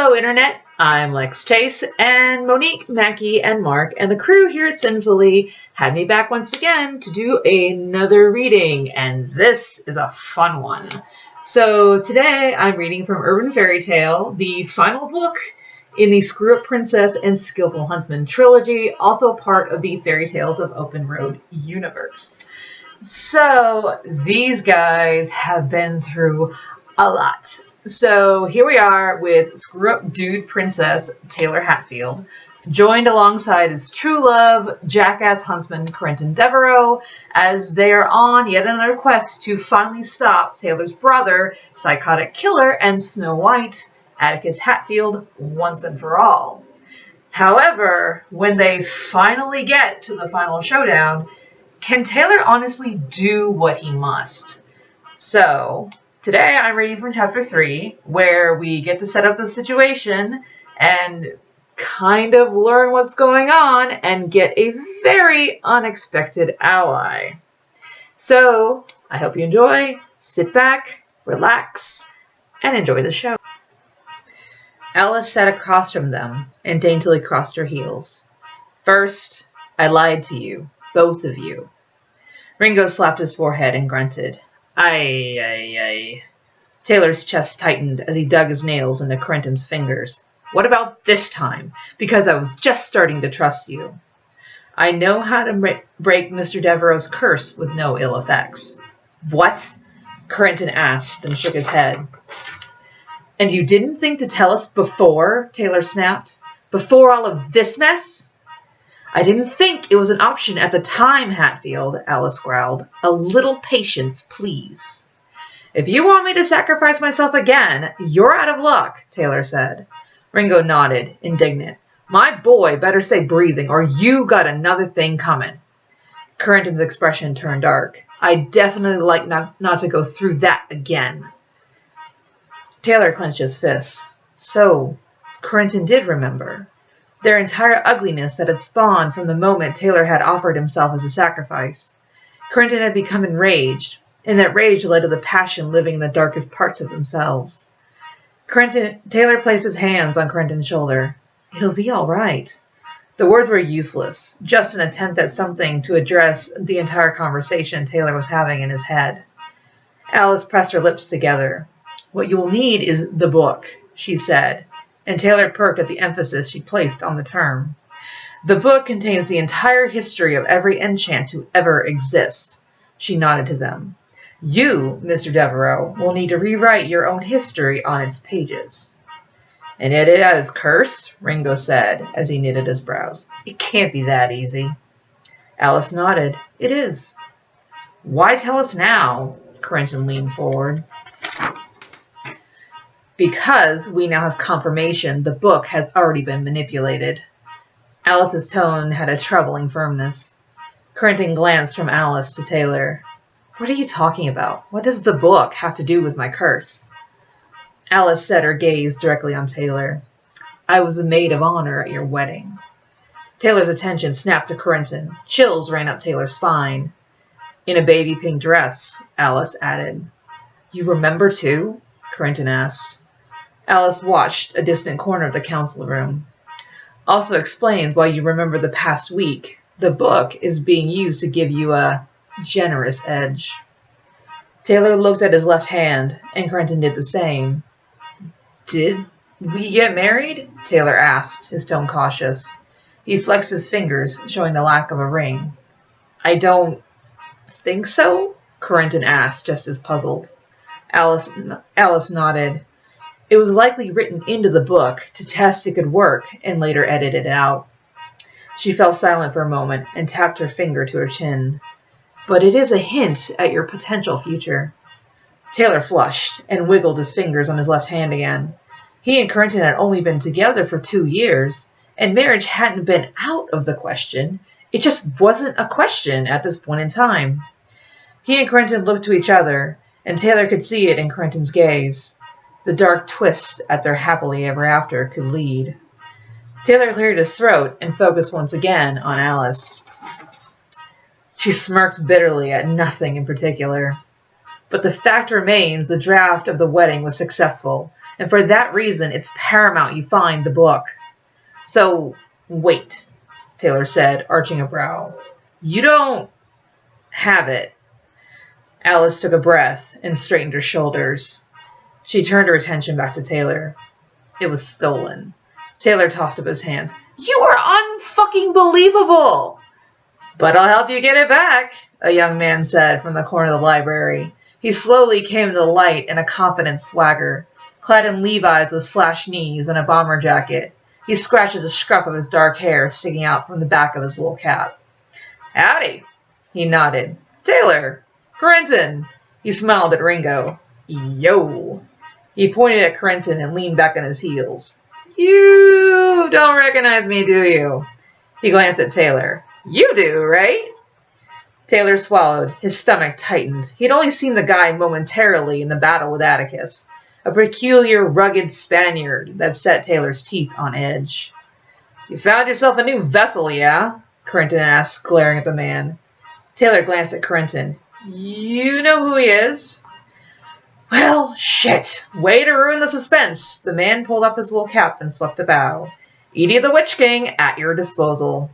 Hello, Internet. I'm Lex Chase, and Monique, Mackie, and Mark, and the crew here at Sinfully had me back once again to do another reading, and this is a fun one. So today I'm reading from Urban Fairy Tale, the final book in the Screw Up Princess and Skillful Huntsman trilogy, also part of the Fairy Tales of Open Road universe. So these guys have been through a lot. So here we are with Screw Up Dude Princess Taylor Hatfield, joined alongside his true love, jackass huntsman Quentin Devereaux, as they are on yet another quest to finally stop Taylor's brother, psychotic killer, and Snow White, Atticus Hatfield, once and for all. However, when they finally get to the final showdown, can Taylor honestly do what he must? So today I'm reading from chapter 3, where we get to set up the situation and kind of learn what's going on and get a very unexpected ally. So I hope you enjoy, sit back, relax, and enjoy the show. Alice sat across from them and daintily crossed her heels. First, I lied to you, both of you. Ringo slapped his forehead and grunted. Aye. Taylor's chest tightened as he dug his nails into Quentin's fingers. What about this time? Because I was just starting to trust you. I know how to break Mr. Devereaux's curse with no ill effects. What? Quentin asked and shook his head. And you didn't think to tell us before? Taylor snapped. Before all of this mess? I didn't think it was an option at the time, Hatfield, Alice growled. A little patience, please. If you want me to sacrifice myself again, you're out of luck, Taylor said. Ringo nodded, indignant. My boy better stay breathing, or you got another thing coming. Quentin's expression turned dark. I'd definitely like not to go through that again. Taylor clenched his fists. So, Quentin did remember. Their entire ugliness that had spawned from the moment Taylor had offered himself as a sacrifice. Quentin had become enraged, and that rage led to the passion living in the darkest parts of themselves. Taylor placed his hands on Quentin's shoulder. It'll be all right. The words were useless, just an attempt at something to address the entire conversation Taylor was having in his head. Alice pressed her lips together. What you will need is the book, she said, and Taylor perked at the emphasis she placed on the term. The book contains the entire history of every enchant to ever exist. She nodded to them. You, Mr. Devereaux, will need to rewrite your own history on its pages. And it is curse, Ringo said, as he knitted his brows. It can't be that easy. Alice nodded. It is. Why tell us now? Quentin leaned forward. Because we now have confirmation the book has already been manipulated. Alice's tone had a troubling firmness. Quentin glanced from Alice to Taylor. What are you talking about? What does the book have to do with my curse? Alice set her gaze directly on Taylor. I was the maid of honor at your wedding. Taylor's attention snapped to Quentin. Chills ran up Taylor's spine. In a baby pink dress, Alice added. You remember too? Quentin asked. Alice watched a distant corner of the council room. Also explains why you remember the past week. The book is being used to give you a generous edge. Taylor looked at his left hand, and Quentin did the same. Did we get married? Taylor asked, his tone cautious. He flexed his fingers, showing the lack of a ring. I don't think so? Quentin asked, just as puzzled. Alice nodded. It was likely written into the book to test it could work and later edited out. She fell silent for a moment and tapped her finger to her chin. But it is a hint at your potential future. Taylor flushed and wiggled his fingers on his left hand again. He and Quentin had only been together for 2 years, and marriage hadn't been out of the question. It just wasn't a question at this point in time. He and Quentin looked to each other, and Taylor could see it in Quentin's gaze. The dark twist at their happily ever after could lead. Taylor cleared his throat and focused once again on Alice. She smirked bitterly at nothing in particular. But the fact remains the draft of the wedding was successful. And for that reason, it's paramount you find the book. So, wait, Taylor said, arching a brow. You don't have it. Alice took a breath and straightened her shoulders. She turned her attention back to Taylor. It was stolen. Taylor tossed up his hands. You are unfucking believable! But I'll help you get it back, a young man said from the corner of the library. He slowly came to the light in a confident swagger, clad in Levi's with slashed knees and a bomber jacket. He scratched at the scruff of his dark hair sticking out from the back of his wool cap. Howdy, he nodded. Taylor, Corentin. He smiled at Ringo. Yo. He pointed at Corentin and leaned back on his heels. You don't recognize me, do you? He glanced at Taylor. You do, right? Taylor swallowed. His stomach tightened. He'd only seen the guy momentarily in the battle with Atticus, a peculiar, rugged Spaniard that set Taylor's teeth on edge. You found yourself a new vessel, yeah? Corentin asked, glaring at the man. Taylor glanced at Corentin. You know who he is? Well, shit. Way to ruin the suspense. The man pulled up his wool cap and swept a bow. Edie the Witch King, at your disposal.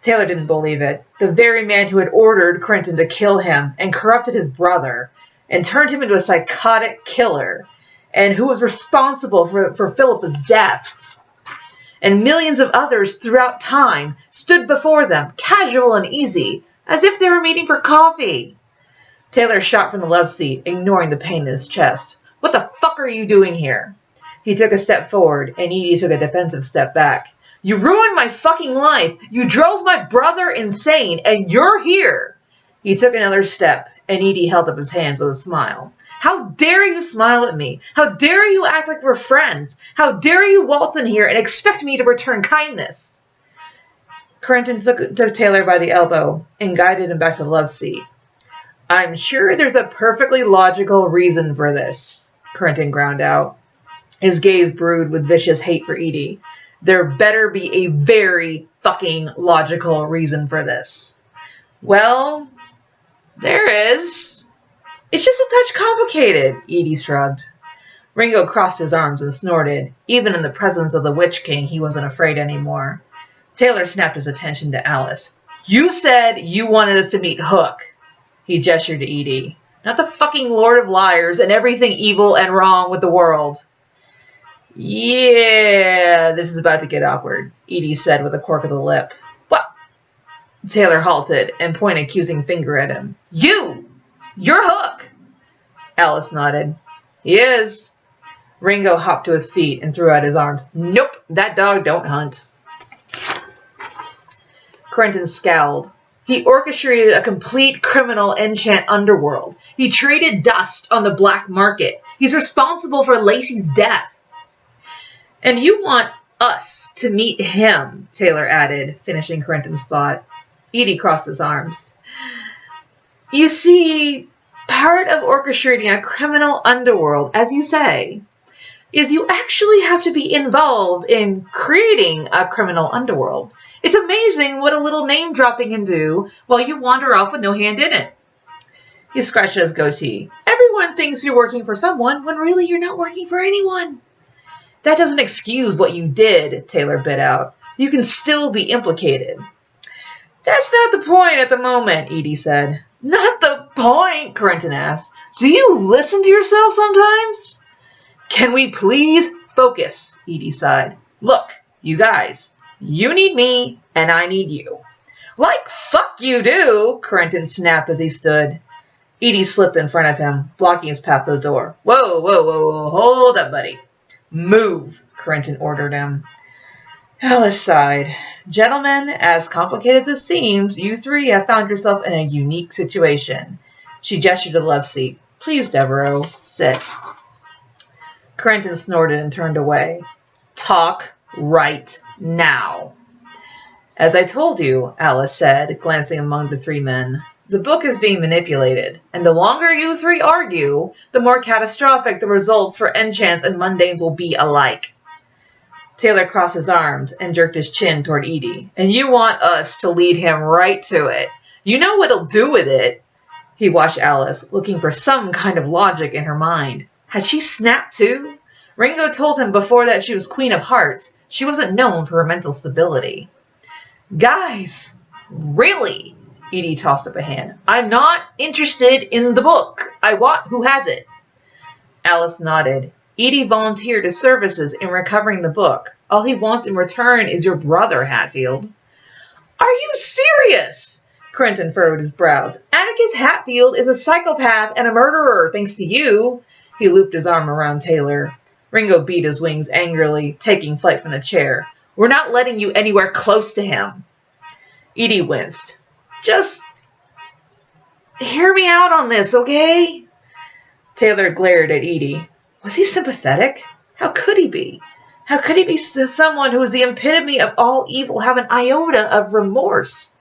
Taylor didn't believe it. The very man who had ordered Corentin to kill him and corrupted his brother and turned him into a psychotic killer and who was responsible for Philippa's death and millions of others throughout time stood before them, casual and easy, as if they were meeting for coffee. Taylor shot from the love seat, ignoring the pain in his chest. What the fuck are you doing here? He took a step forward, and Edie took a defensive step back. You ruined my fucking life. You drove my brother insane, and you're here. He took another step, and Edie held up his hands with a smile. How dare you smile at me? How dare you act like we're friends? How dare you waltz in here and expect me to return kindness? Corentin took Taylor by the elbow and guided him back to the love seat. I'm sure there's a perfectly logical reason for this, Corentin ground out. His gaze brewed with vicious hate for Edie. There better be a very fucking logical reason for this. Well, there is. It's just a touch complicated, Edie shrugged. Ringo crossed his arms and snorted. Even in the presence of the Witch King, he wasn't afraid anymore. Taylor snapped his attention to Alice. You said you wanted us to meet Hook. He gestured to Edie. Not the fucking Lord of Liars and everything evil and wrong with the world. Yeah, this is about to get awkward, Edie said with a quirk of the lip. What? Taylor halted and pointed an accusing finger at him. You! You're Hook! Alice nodded. He is. Ringo hopped to his feet and threw out his arms. Nope, that dog don't hunt. Corentin scowled. He orchestrated a complete criminal enchant underworld. He traded dust on the black market. He's responsible for Lacey's death. And you want us to meet him, Taylor added, finishing Corentin's thought. Edie crossed his arms. You see, part of orchestrating a criminal underworld, as you say, is you actually have to be involved in creating a criminal underworld. It's amazing what a little name dropping can do while you wander off with no hand in it. He scratched at his goatee. Everyone thinks you're working for someone when really you're not working for anyone. That doesn't excuse what you did, Taylor bit out. You can still be implicated. That's not the point at the moment, Edie said. Not the point, Corentin asked. Do you listen to yourself sometimes? Can we please focus, Edie sighed. Look, you guys, you need me and I need you. Like fuck you do, Corentin snapped as he stood. Edie slipped in front of him, blocking his path to the door. Whoa, whoa, whoa, whoa, hold up, buddy. Move, Corentin ordered him. Alice sighed. Gentlemen, as complicated as it seems, you three have found yourself in a unique situation. She gestured to the love seat. Please, Devereaux, sit. Corentin snorted and turned away. Talk right now. As I told you, Alice said, glancing among the three men, the book is being manipulated, and the longer you three argue, the more catastrophic the results for enchants and mundanes will be alike. Taylor crossed his arms and jerked his chin toward Edie. And you want us to lead him right to it. You know what he'll do with it. He watched Alice, looking for some kind of logic in her mind. Had she snapped too? Ringo told him before that she was Queen of Hearts. She wasn't known for her mental stability. Guys, really? Edie tossed up a hand. I'm not interested in the book. I want who has it. Alice nodded. Edie volunteered his services in recovering the book. All he wants in return is your brother, Hatfield. Are you serious? Quentin furrowed his brows. Atticus Hatfield is a psychopath and a murderer, thanks to you. He looped his arm around Taylor. Ringo beat his wings angrily, taking flight from the chair. We're not letting you anywhere close to him. Edie winced. Just hear me out on this, okay? Taylor glared at Edie. Was he sympathetic? How could he be? How could he be someone who was the epitome of all evil have an iota of remorse?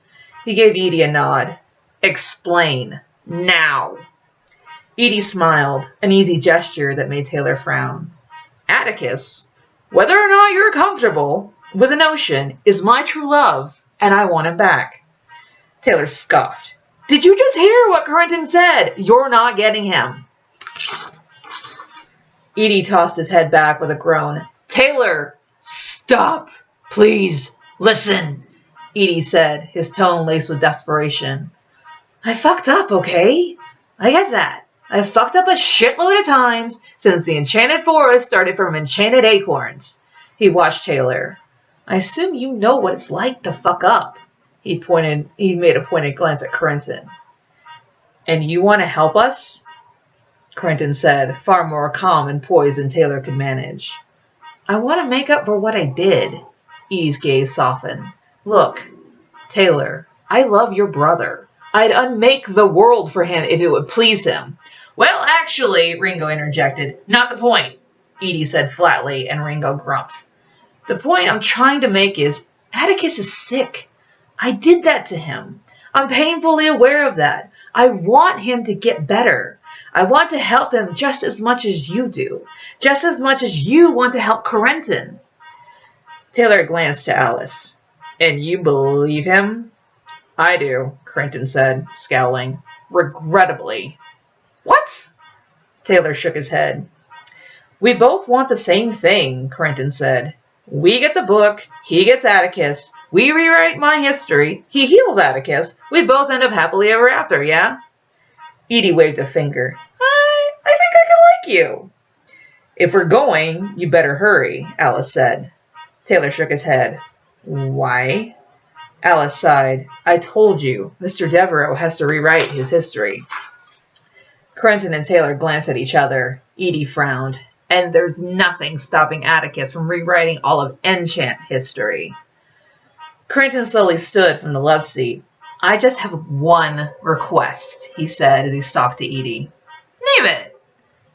He gave Edie a nod. Explain. Now. Edie smiled, an easy gesture that made Taylor frown. Atticus, whether or not you're comfortable with the notion, is my true love, and I want him back. Taylor scoffed. Did you just hear what Quentin said? You're not getting him. Edie tossed his head back with a groan. Taylor, stop. Please, listen, Edie said, his tone laced with desperation. I fucked up, okay? I get that. I've fucked up a shitload of times since the Enchanted Forest started from enchanted acorns. He watched Taylor. I assume you know what it's like to fuck up. He made a pointed glance at Quentin. And you want to help us? Quentin said, far more calm and poised than Taylor could manage. I want to make up for what I did. Edie's gaze softened. Look, Taylor, I love your brother. I'd unmake the world for him if it would please him. Well, actually, Ringo interjected, not the point, Edie said flatly, and Ringo grumped. The point I'm trying to make is, Atticus is sick. I did that to him. I'm painfully aware of that. I want him to get better. I want to help him just as much as you do. Just as much as you want to help Quentin. Taylor glanced to Alice. And you believe him? I do, Quentin said, scowling. Regrettably. What? Taylor shook his head. We both want the same thing, Quentin said. We get the book, he gets Atticus. We rewrite my history, he heals Atticus. We both end up happily ever after, yeah? Edie waved a finger. I think I can like you. If we're going, you better hurry, Alice said. Taylor shook his head. Why? Alice sighed. I told you, Mr. Devereux has to rewrite his history. Quentin and Taylor glanced at each other. Edie frowned. And there's nothing stopping Atticus from rewriting all of Enchant history. Quentin slowly stood from the love seat. I just have one request, he said as he stalked to Edie. Name it,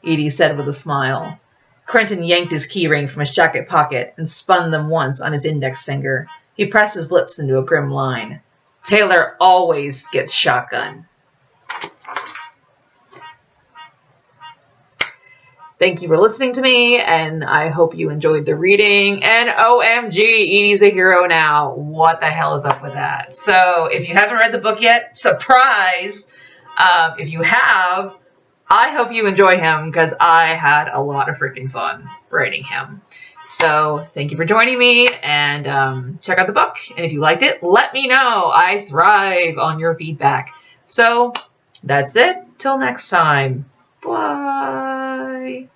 Edie said with a smile. Quentin yanked his keyring from his jacket pocket and spun them once on his index finger. He pressed his lips into a grim line. Taylor always gets shotgun. Thank you for listening to me, and I hope you enjoyed the reading. And OMG, Edie's a hero now. What the hell is up with that? So if you haven't read the book yet, surprise! If you have, I hope you enjoy him, because I had a lot of freaking fun writing him. So thank you for joining me, and check out the book. And if you liked it, let me know. I thrive on your feedback. So that's it. Till next time. Bye.